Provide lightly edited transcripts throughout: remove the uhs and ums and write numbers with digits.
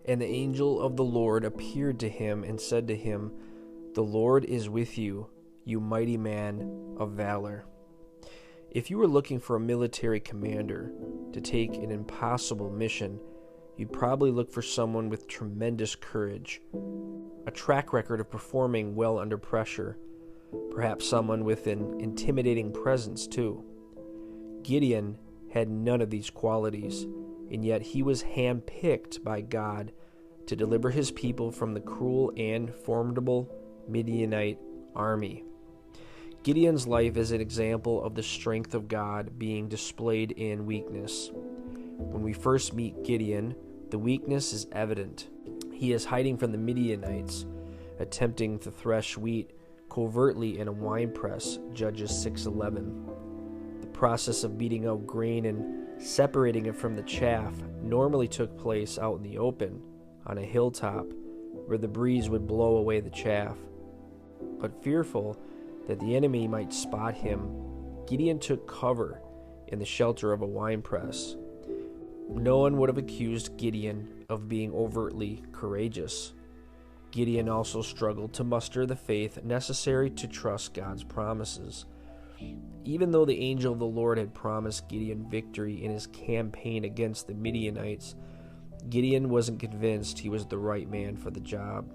And the angel of the Lord appeared to him and said to him, "The Lord is with you, you mighty man of valor." If you were looking for a military commander to take an impossible mission, you'd probably look for someone with tremendous courage, a track record of performing well under pressure, perhaps someone with an intimidating presence too. Gideon had none of these qualities, and yet he was handpicked by God to deliver his people from the cruel and formidable Midianite army. Gideon's life is an example of the strength of God being displayed in weakness. When we first meet Gideon, the weakness is evident. He is hiding from the Midianites, attempting to thresh wheat covertly in a winepress, Judges 6:11. The process of beating out grain and separating it from the chaff normally took place out in the open, on a hilltop, where the breeze would blow away the chaff. But fearful that the enemy might spot him, Gideon took cover in the shelter of a winepress. No one would have accused Gideon of being overtly courageous. Gideon also struggled to muster the faith necessary to trust God's promises. Even though the angel of the Lord had promised Gideon victory in his campaign against the Midianites, Gideon wasn't convinced he was the right man for the job.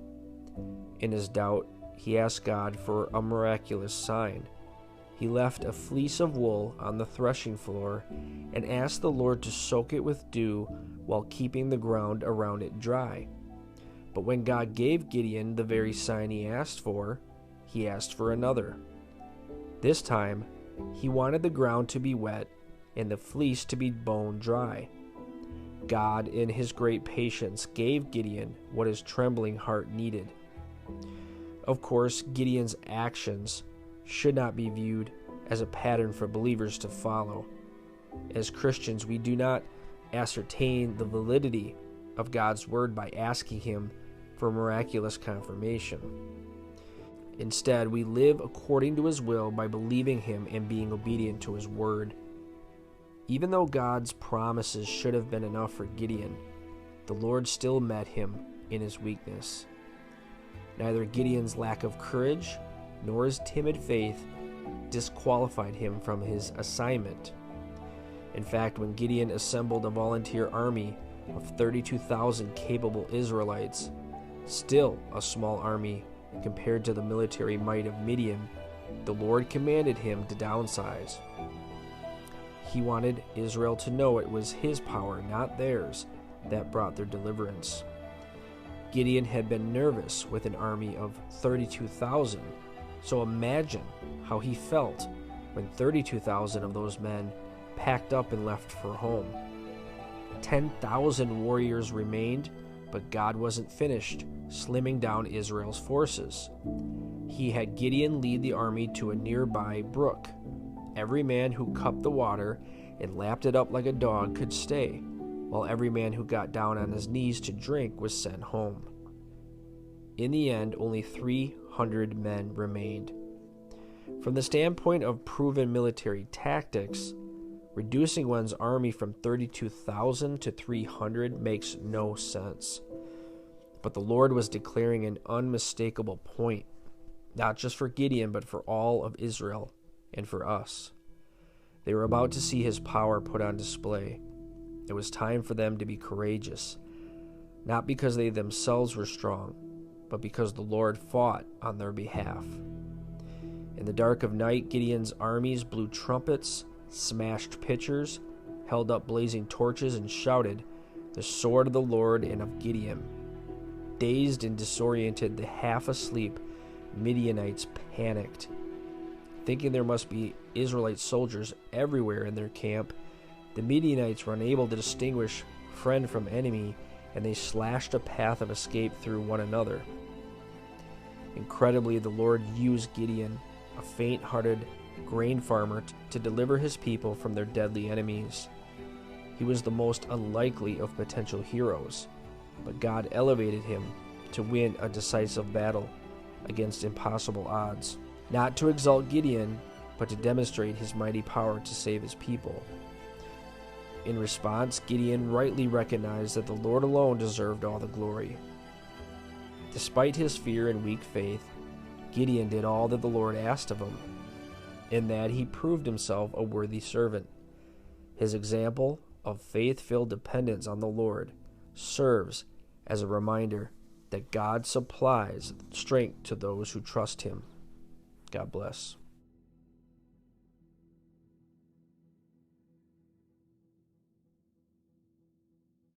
In his doubt, he asked God for a miraculous sign. He left a fleece of wool on the threshing floor and asked the Lord to soak it with dew while keeping the ground around it dry. But when God gave Gideon the very sign he asked for another. This time, he wanted the ground to be wet and the fleece to be bone dry. God, in his great patience, gave Gideon what his trembling heart needed. Of course, Gideon's actions should not be viewed as a pattern for believers to follow. As Christians, we do not ascertain the validity of God's word by asking him for miraculous confirmation. Instead, we live according to his will by believing him and being obedient to his word. Even though God's promises should have been enough for Gideon, the Lord still met him in his weakness. Neither Gideon's lack of courage nor his timid faith disqualified him from his assignment. In fact, when Gideon assembled a volunteer army of 32,000 capable Israelites, still a small army compared to the military might of Midian, the Lord commanded him to downsize. He wanted Israel to know it was his power, not theirs, that brought their deliverance. Gideon had been nervous with an army of 32,000, so imagine how he felt when 32,000 of those men packed up and left for home. 10,000 warriors remained, but God wasn't finished slimming down Israel's forces. He had Gideon lead the army to a nearby brook. Every man who cupped the water and lapped it up like a dog could stay, while every man who got down on his knees to drink was sent home. In the end, only 300 men remained. From the standpoint of proven military tactics, reducing one's army from 32,000 to 300 makes no sense. But the Lord was declaring an unmistakable point, not just for Gideon, but for all of Israel and for us. They were about to see his power put on display. It was time for them to be courageous, not because they themselves were strong, but because the Lord fought on their behalf. In the dark of night, Gideon's armies blew trumpets, smashed pitchers, held up blazing torches, and shouted, "The sword of the Lord and of Gideon." Dazed and disoriented, the half-asleep Midianites panicked. Thinking there must be Israelite soldiers everywhere in their camp, the Midianites were unable to distinguish friend from enemy, and they slashed a path of escape through one another. Incredibly, the Lord used Gideon, a faint-hearted grain farmer, to deliver his people from their deadly enemies. He was the most unlikely of potential heroes, but God elevated him to win a decisive battle against impossible odds, not to exalt Gideon, but to demonstrate his mighty power to save his people. In response, Gideon rightly recognized that the Lord alone deserved all the glory. Despite his fear and weak faith, Gideon did all that the Lord asked of him. In that, he proved himself a worthy servant. His example of faith-filled dependence on the Lord serves as a reminder that God supplies strength to those who trust him. God bless.